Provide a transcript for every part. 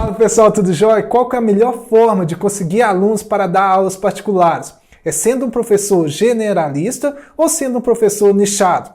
Fala pessoal, tudo jóia? Qual que é a melhor forma de conseguir alunos para dar aulas particulares? É sendo um professor generalista ou sendo um professor nichado?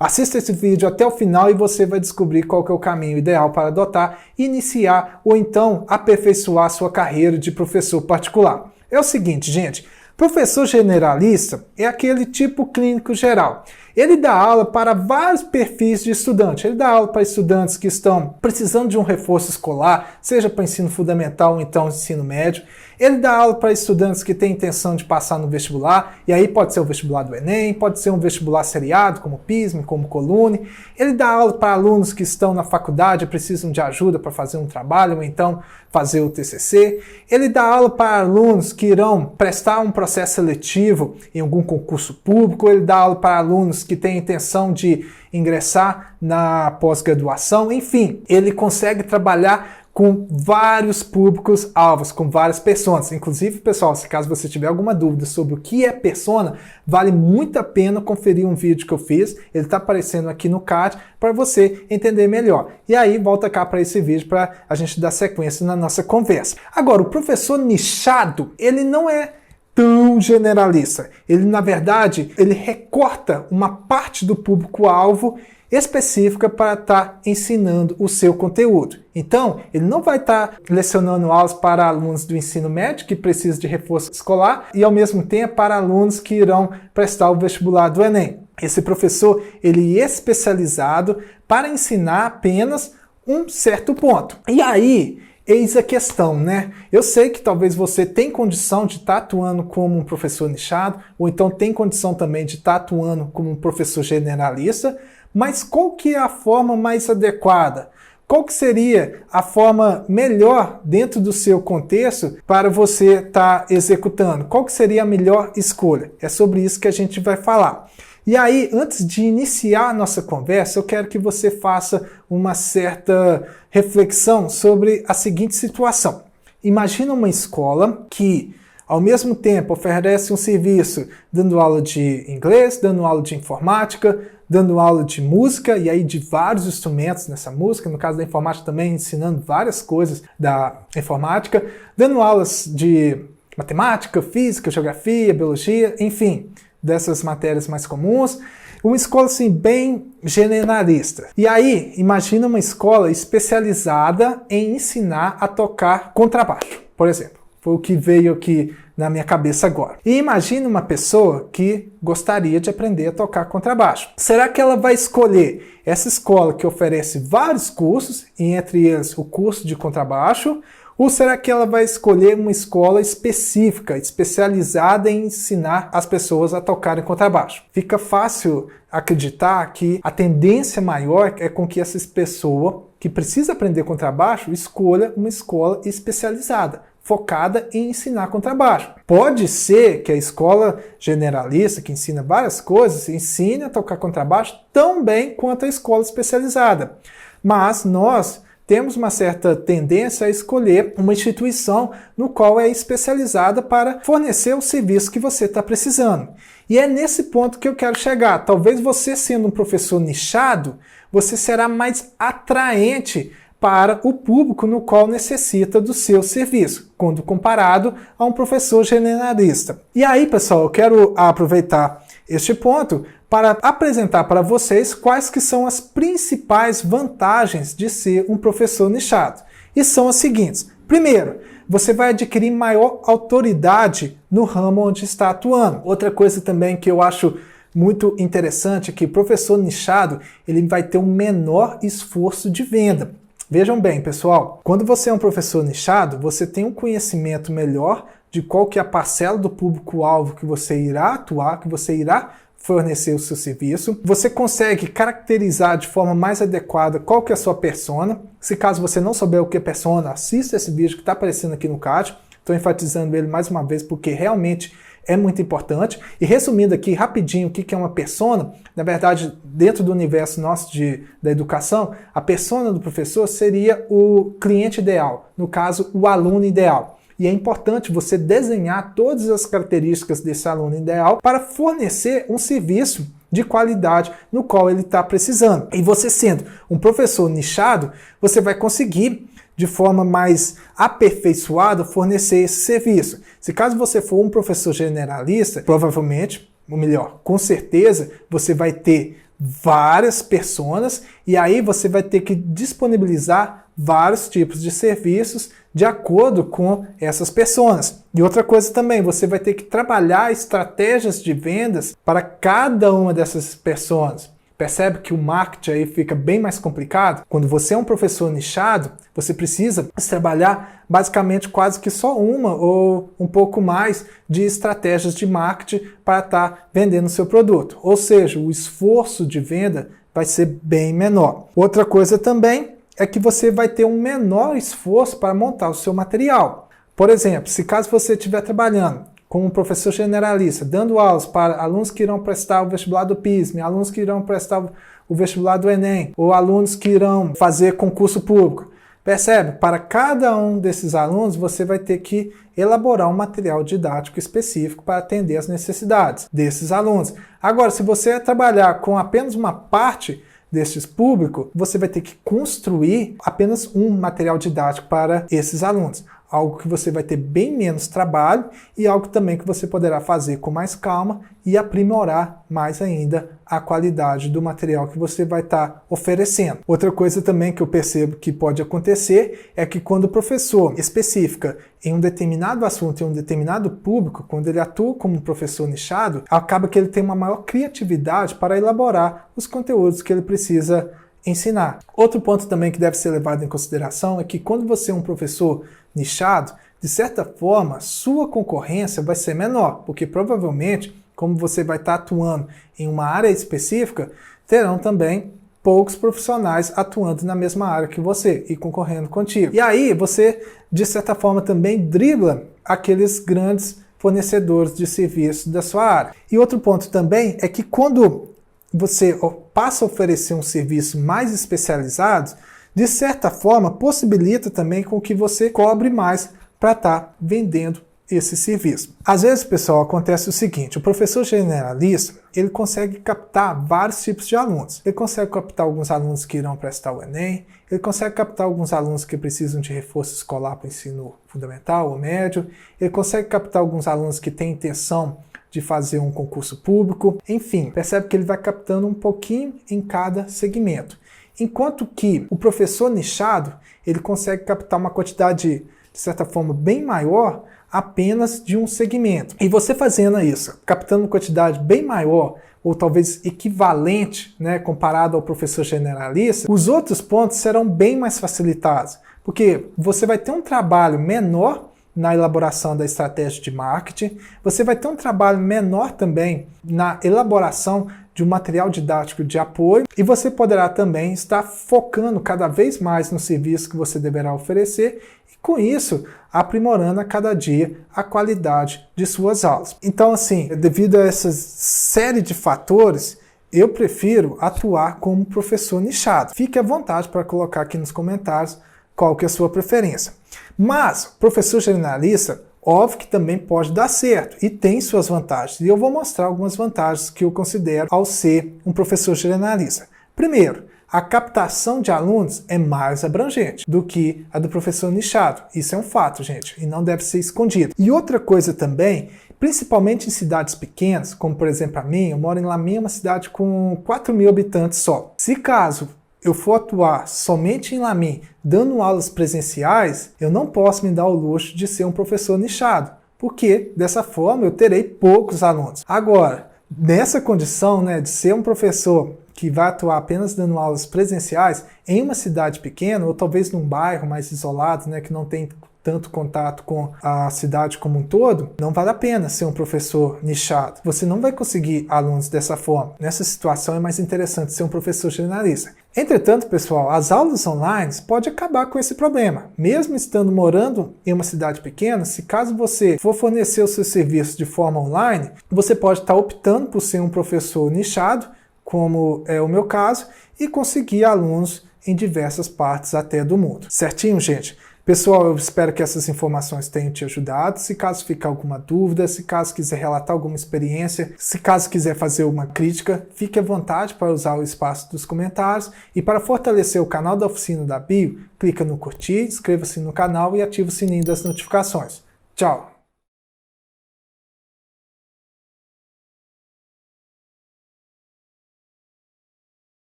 Assista esse vídeo até o final e você vai descobrir qual que é o caminho ideal para adotar, iniciar ou então aperfeiçoar sua carreira de professor particular. É o seguinte, gente, professor generalista é aquele tipo clínico geral. Ele dá aula para vários perfis de estudante. Ele dá aula para estudantes que estão precisando de um reforço escolar, seja para ensino fundamental ou então ensino médio. Ele dá aula para estudantes que têm intenção de passar no vestibular, e aí pode ser o vestibular do Enem, pode ser um vestibular seriado, como o PISM, como o Colune. Ele dá aula para alunos que estão na faculdade e precisam de ajuda para fazer um trabalho, ou então fazer o TCC. Ele dá aula para alunos que irão prestar um processo seletivo em algum concurso público. Ele dá aula para alunos que têm intenção de ingressar na pós-graduação. Enfim, ele consegue trabalhar com vários públicos-alvos, com várias personas. Inclusive, pessoal, se caso você tiver alguma dúvida sobre o que é persona, vale muito a pena conferir um vídeo que eu fiz. Ele está aparecendo aqui no card para você entender melhor. E aí, volta cá para esse vídeo para a gente dar sequência na nossa conversa. Agora, o professor nichado, ele não é tão generalista. Ele, na verdade, ele recorta uma parte do público-alvo específica para estar ensinando o seu conteúdo. Então, ele não vai estar lecionando aulas para alunos do ensino médio que precisam de reforço escolar e, ao mesmo tempo, para alunos que irão prestar o vestibular do Enem. Esse professor, ele é especializado para ensinar apenas um certo ponto. E aí, eis a questão, né? Eu sei que talvez você tenha condição de estar atuando como um professor nichado, ou então tem condição também de estar atuando como um professor generalista, mas qual que é a forma mais adequada? Qual que seria a forma melhor dentro do seu contexto para você estar executando? Qual que seria a melhor escolha? É sobre isso que a gente vai falar. E aí, antes de iniciar a nossa conversa, eu quero que você faça uma certa reflexão sobre a seguinte situação. Imagina uma escola que, ao mesmo tempo, oferece um serviço dando aula de inglês, dando aula de informática, dando aula de música, e aí de vários instrumentos nessa música, no caso da informática também ensinando várias coisas da informática, dando aulas de matemática, física, geografia, biologia, enfim, dessas matérias mais comuns. Uma escola assim bem generalista. E aí, imagina uma escola especializada em ensinar a tocar contrabaixo, por exemplo. Foi o que veio aqui na minha cabeça agora. E imagine uma pessoa que gostaria de aprender a tocar contrabaixo. Será que ela vai escolher essa escola que oferece vários cursos, e entre eles o curso de contrabaixo, ou será que ela vai escolher uma escola específica, especializada em ensinar as pessoas a tocarem contrabaixo? Fica fácil acreditar que a tendência maior é com que essa pessoa que precisa aprender contrabaixo escolha uma escola especializada, focada em ensinar contrabaixo. Pode ser que a escola generalista, que ensina várias coisas, ensine a tocar contrabaixo tão bem quanto a escola especializada. Mas nós temos uma certa tendência a escolher uma instituição no qual é especializada para fornecer o serviço que você está precisando. E é nesse ponto que eu quero chegar. Talvez você, sendo um professor nichado, você será mais atraente para o público no qual necessita do seu serviço, quando comparado a um professor generalista. E aí, pessoal, eu quero aproveitar este ponto para apresentar para vocês quais que são as principais vantagens de ser um professor nichado. E são as seguintes. Primeiro, você vai adquirir maior autoridade no ramo onde está atuando. Outra coisa também que eu acho muito interessante é que o professor nichado ele vai ter um menor esforço de venda. Vejam bem, pessoal, quando você é um professor nichado, você tem um conhecimento melhor de qual que é a parcela do público-alvo que você irá atuar, que você irá fornecer o seu serviço. Você consegue caracterizar de forma mais adequada qual que é a sua persona. Se caso você não souber o que é persona, assista esse vídeo que está aparecendo aqui no card. Estou enfatizando ele mais uma vez porque realmente é muito importante. E resumindo aqui rapidinho o que é uma persona, na verdade, dentro do universo nosso da educação, a persona do professor seria o cliente ideal, no caso, o aluno ideal. E é importante você desenhar todas as características desse aluno ideal para fornecer um serviço de qualidade no qual ele está precisando. E você sendo um professor nichado, você vai conseguir de forma mais aperfeiçoada, fornecer esse serviço. Se caso você for um professor generalista, provavelmente, ou melhor, com certeza, você vai ter várias personas e aí você vai ter que disponibilizar vários tipos de serviços de acordo com essas pessoas. E outra coisa também, você vai ter que trabalhar estratégias de vendas para cada uma dessas pessoas. Percebe que o marketing aí fica bem mais complicado? Quando você é um professor nichado, você precisa trabalhar basicamente quase que só uma ou um pouco mais de estratégias de marketing para estar vendendo o seu produto. Ou seja, o esforço de venda vai ser bem menor. Outra coisa também é que você vai ter um menor esforço para montar o seu material. Por exemplo, se caso você estiver trabalhando como um professor generalista, dando aulas para alunos que irão prestar o vestibular do PISM, alunos que irão prestar o vestibular do Enem, ou alunos que irão fazer concurso público. Percebe? Para cada um desses alunos, você vai ter que elaborar um material didático específico para atender as necessidades desses alunos. Agora, se você trabalhar com apenas uma parte desses públicos, você vai ter que construir apenas um material didático para esses alunos. Algo que você vai ter bem menos trabalho e algo também que você poderá fazer com mais calma e aprimorar mais ainda a qualidade do material que você vai estar oferecendo. Outra coisa também que eu percebo que pode acontecer é que quando o professor especifica em um determinado assunto, em um determinado público, quando ele atua como um professor nichado, acaba que ele tem uma maior criatividade para elaborar os conteúdos que ele precisa ensinar. Outro ponto também que deve ser levado em consideração é que quando você é um professor nichado, de certa forma, sua concorrência vai ser menor, porque provavelmente, como você vai estar atuando em uma área específica, terão também poucos profissionais atuando na mesma área que você e concorrendo contigo. E aí você, de certa forma, também dribla aqueles grandes fornecedores de serviços da sua área. E outro ponto também é que quando você passa a oferecer um serviço mais especializado, de certa forma, possibilita também com que você cobre mais para estar vendendo esse serviço. Às vezes, pessoal, acontece o seguinte, o professor generalista, ele consegue captar vários tipos de alunos. Ele consegue captar alguns alunos que irão prestar o Enem, ele consegue captar alguns alunos que precisam de reforço escolar para o ensino fundamental ou médio, ele consegue captar alguns alunos que têm intenção de fazer um concurso público, enfim, percebe que ele vai captando um pouquinho em cada segmento. Enquanto que o professor nichado, ele consegue captar uma quantidade, de certa forma, bem maior apenas de um segmento. E você fazendo isso, captando uma quantidade bem maior, ou talvez equivalente, né, comparado ao professor generalista, os outros pontos serão bem mais facilitados, porque você vai ter um trabalho menor na elaboração da estratégia de marketing, você vai ter um trabalho menor também na elaboração de um material didático de apoio e você poderá também estar focando cada vez mais no serviço que você deverá oferecer e com isso aprimorando a cada dia a qualidade de suas aulas. Então assim, devido a essa série de fatores, eu prefiro atuar como professor nichado. Fique à vontade para colocar aqui nos comentários qual que é a sua preferência. Mas, professor generalista, óbvio que também pode dar certo e tem suas vantagens. E eu vou mostrar algumas vantagens que eu considero ao ser um professor generalista. Primeiro, a captação de alunos é mais abrangente do que a do professor nichado. Isso é um fato, gente, e não deve ser escondido. E outra coisa também, principalmente em cidades pequenas, como por exemplo a minha, eu moro em Laminha, uma cidade com 4.000 habitantes só. Se caso eu for atuar somente em Lamin, dando aulas presenciais, eu não posso me dar o luxo de ser um professor nichado, porque dessa forma eu terei poucos alunos. Agora, nessa condição, né, de ser um professor que vai atuar apenas dando aulas presenciais em uma cidade pequena, ou talvez num bairro mais isolado, né, que não tem tanto contato com a cidade como um todo, não vale a pena ser um professor nichado. Você não vai conseguir alunos dessa forma. Nessa situação é mais interessante ser um professor generalista. Entretanto, pessoal, as aulas online podem acabar com esse problema. Mesmo estando morando em uma cidade pequena, se caso você for fornecer o seu serviço de forma online, você pode estar optando por ser um professor nichado, como é o meu caso, e conseguir alunos em diversas partes até do mundo. Certinho, gente? Pessoal, eu espero que essas informações tenham te ajudado. Se caso ficar alguma dúvida, se caso quiser relatar alguma experiência, se caso quiser fazer uma crítica, fique à vontade para usar o espaço dos comentários. E para fortalecer o canal da Oficina da Bio, clica no curtir, inscreva-se no canal e ative o sininho das notificações. Tchau!